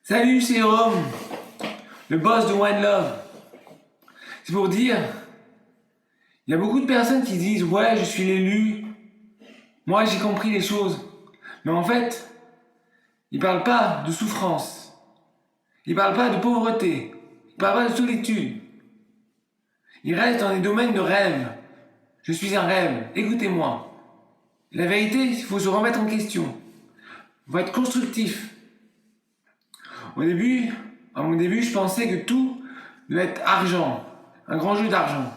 Salut, c'est Jérôme, le boss de One Love. C'est pour dire, il y a beaucoup de personnes qui disent ouais, je suis l'élu, moi j'ai compris les choses. Mais en fait, ils parlent pas de souffrance, ils parlent pas de pauvreté, ils parlent pas de solitude. Ils restent dans des domaines de rêve. Je suis un rêve, écoutez-moi. La vérité, il faut se remettre en question. Il faut être constructif. Au début, à mon début, je pensais que tout devait être argent, un grand jeu d'argent.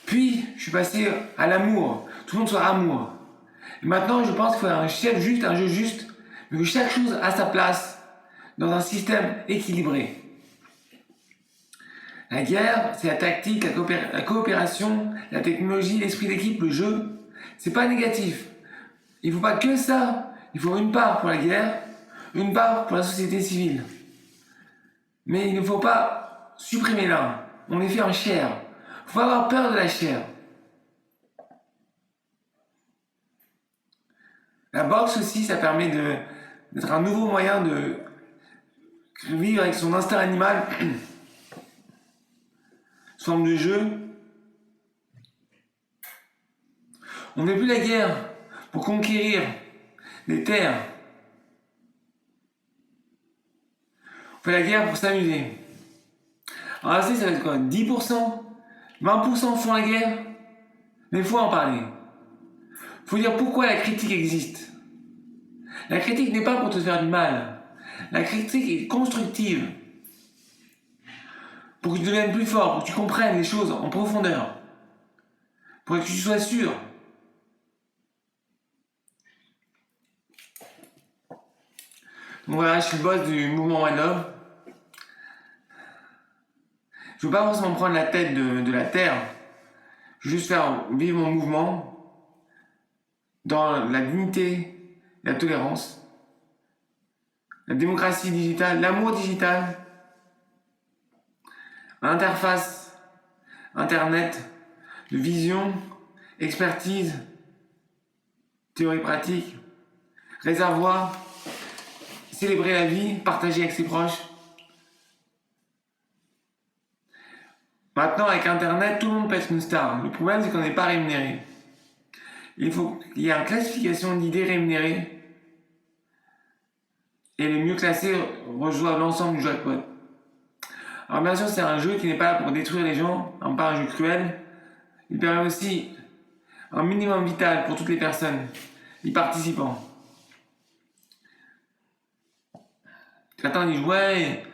Puis, je suis passé à l'amour, tout le monde soit amour. Et maintenant, je pense qu'il faut un chef juste, un jeu juste, mais que chaque chose a sa place dans un système équilibré. La guerre, c'est la tactique, la coopération, la technologie, l'esprit d'équipe, le jeu. C'est pas négatif. Il ne faut pas que ça. Il faut une part pour la guerre, une part pour la société civile. Mais il ne faut pas supprimer l'un. On est fait en chair. Il faut pas avoir peur de la chair. La boxe aussi, ça permet d'être un nouveau moyen de vivre avec son instinct animal, sous forme de jeu. On ne fait plus la guerre pour conquérir des terres. On fait la guerre pour s'amuser. Alors là, ça va être quoi? 10%? 20% font la guerre? Mais il faut en parler. Il faut dire pourquoi la critique existe. La critique n'est pas pour te faire du mal. La critique est constructive. Pour que tu deviennes plus fort, pour que tu comprennes les choses en profondeur. Pour que tu sois sûr. Donc voilà, je suis le boss du mouvement One Love. Je ne veux pas forcément prendre la tête de la Terre. Je veux juste faire vivre mon mouvement dans la dignité, la tolérance, la démocratie digitale, l'amour digital, l'interface, Internet, de vision, expertise, théorie pratique, réservoir, célébrer la vie, partager avec ses proches. Maintenant, avec Internet, tout le monde peut être une star. Le problème, c'est qu'on n'est pas rémunéré. Il faut qu'il y ait une classification d'idées rémunérées. Et les mieux classés rejoignent l'ensemble du jackpot. Alors bien sûr, c'est un jeu qui n'est pas là pour détruire les gens, pas un jeu cruel. Il permet aussi un minimum vital pour toutes les personnes, les participants. Certains disent ouais,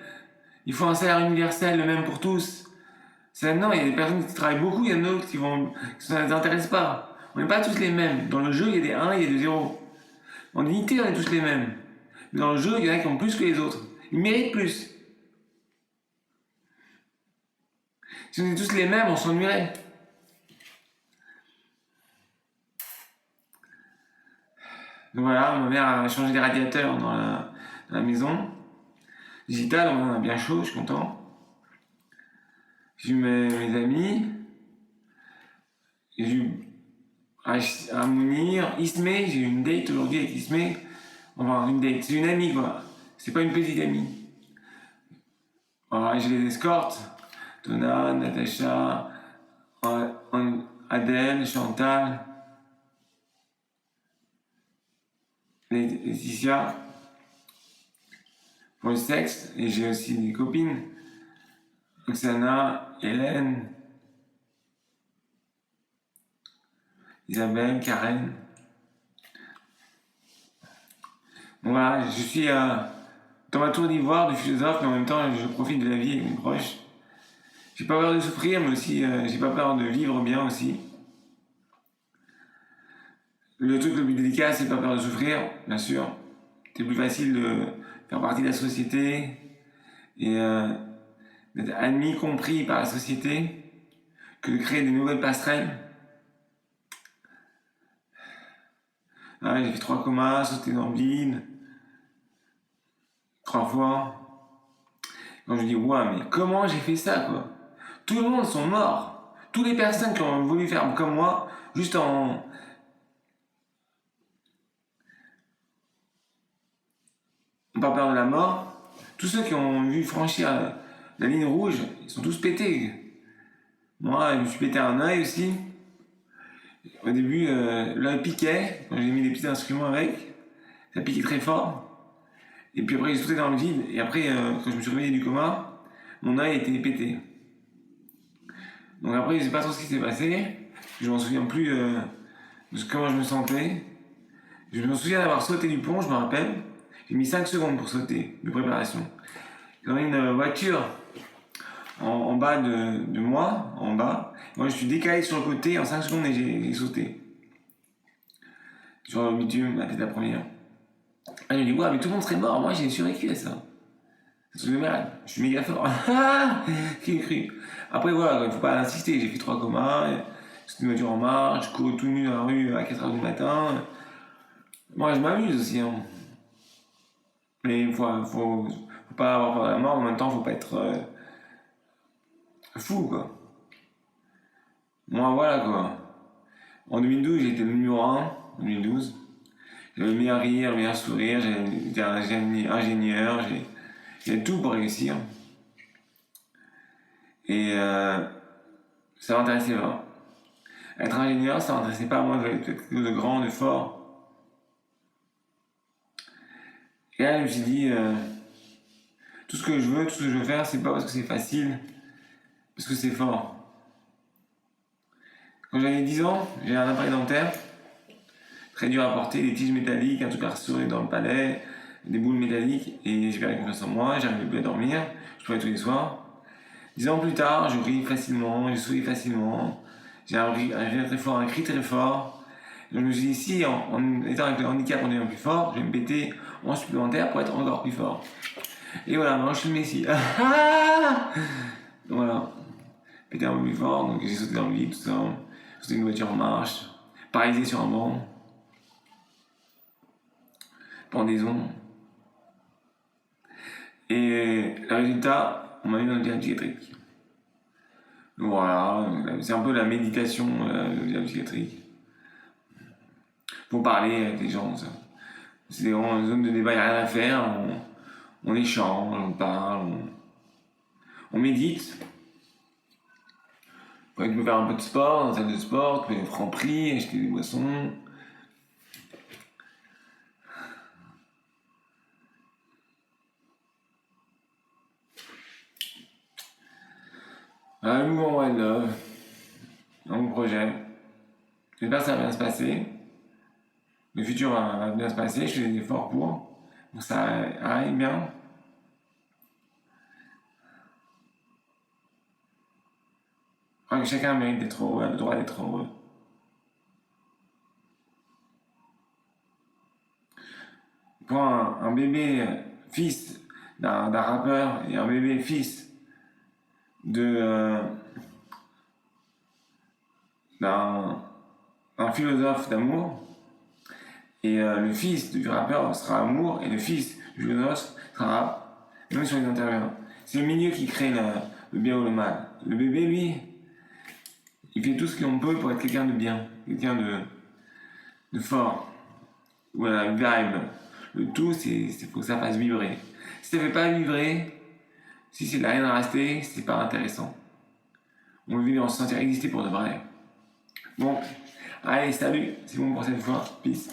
il faut un salaire universel, le même pour tous. Non, il y a des personnes qui travaillent beaucoup, il y en a d'autres qui ça ne les intéresse pas. On n'est pas tous les mêmes. Dans le jeu, il y a des 1, il y a des 0. En unité, on est tous les mêmes. Mais dans le jeu, il y en a qui ont plus que les autres. Ils méritent plus. Si on est tous les mêmes, on s'ennuierait. Donc voilà, ma mère a changé les radiateurs dans la maison. Digital, on a bien chaud, je suis content. J'ai eu mes amis. J'ai eu Mounir, Ismé, j'ai eu une date aujourd'hui avec Ismé. Enfin, une date, c'est une amie quoi. C'est pas une petite amie. Voilà, je les escorte. Donna, Natacha, Adèle, Chantal, Laetitia. Pour le sexe, et j'ai aussi des copines. Oksana, Hélène, Isabelle, Karen. Bon, voilà, je suis dans ma tour d'ivoire du philosophe, mais en même temps, je profite de la vie avec mes proches. J'ai pas peur de souffrir, mais aussi, j'ai pas peur de vivre bien aussi. Le truc le plus délicat, c'est pas peur de souffrir, bien sûr. C'est plus facile de faire partie de la société et d'être admis, compris par la société, que de créer des nouvelles passerelles. Ah, j'ai fait 3 comas, sauté dans le vide, 3 fois. Quand je dis, ouais, mais comment j'ai fait ça, quoi? Tout le monde sont morts. Toutes les personnes qui ont voulu faire comme moi, juste en pas peur de la mort, tous ceux qui ont vu franchir la ligne rouge, ils sont tous pétés. Moi, je me suis pété un œil aussi. Au début, l'œil piquait, quand j'ai mis des petits instruments avec, ça piquait très fort. Et puis après, j'ai sauté dans le vide. Et après, quand je me suis réveillé du coma, mon œil était pété. Donc après, je sais pas trop ce qui s'est passé. Je m'en souviens plus de comment je me sentais. Je me souviens d'avoir sauté du pont, je me rappelle. J'ai mis 5 secondes pour sauter, de préparation. Ils ont mis une voiture en bas de moi, en bas. Moi, je suis décalé sur le côté en 5 secondes et j'ai sauté. Sur le bitume, la tête la première. Ah, je me dis, ouais, mais tout le monde serait mort. Moi, j'ai survécu à ça. C'est un truc de malade. Je suis méga fort. Qui l'a cru? Après, voilà, il faut pas insister. J'ai fait 3 comas. C'est une voiture en marche. Je cours tout nu dans la rue à 4h du matin. Moi, je m'amuse aussi. Hein. Mais il faut pas avoir peur de la mort. En même temps, faut pas être fou, quoi. Moi, voilà, quoi. En 2012, j'étais le numéro 1. En 2012. J'avais le meilleur rire, le meilleur sourire. J'étais ingénieur. J'ai tout pour réussir. Et ça m'intéressait pas. Être ingénieur, ça m'intéressait pas. Moi, je voulais être quelque chose de grand, de fort. Et là, je me suis dit, tout ce que je veux faire, c'est pas parce que c'est facile, parce que c'est fort. Quand j'avais 10 ans, j'ai un appareil dentaire, très dur à porter, des tiges métalliques, un truc à restaurer dans le palais, des boules métalliques, et j'ai perdu confiance en moi, j'arrivais plus à dormir, je pleurais tous les soirs. 10 ans plus tard, je ris facilement, je souris facilement, j'ai un rire très fort, un cri très fort. Donc je me suis dit, si en étant avec le handicap en devenant plus fort, je vais me péter en supplémentaire pour être encore plus fort. Et voilà, maintenant je suis le Messi. Donc voilà, péter un peu plus fort, donc j'ai sauté dans le vide, tout ça. J'ai sauté une voiture en marche, paralysé sur un banc, pendaison. Et le résultat, on m'a mis dans le diable psychiatrique. Donc voilà, c'est un peu la méditation, le diable psychiatrique. Faut parler avec les gens, ça. C'est vraiment une zone de débat, il n'y a rien à faire. On échange, on parle, on médite. Tu peux faire un peu de sport dans la salle de sport, tu peux aller au Franprix, acheter des boissons. Un mouvement One Love, un bon projet. J'espère que ça va bien se passer. Le futur va bien se passer, je fais des efforts pour que ça aille bien. Je crois que chacun mérite d'être heureux, a le droit d'être heureux. Pour un bébé fils d'un rappeur et un bébé fils d'un philosophe d'amour, et le fils du rappeur sera amour, et le fils du philosophe sera rap, même si on les intervient. C'est le milieu qui crée le bien ou le mal. Le bébé, lui, il fait tout ce qu'on peut pour être quelqu'un de bien, quelqu'un de fort. Voilà, vibe. Le tout, c'est faut que ça fasse vibrer. Si ça fait pas vibrer, si c'est de la rien à rester, c'est pas intéressant. On veut vivre, on se sentir exister pour de vrai. Bon, allez, salut, c'est bon pour cette fois. Peace.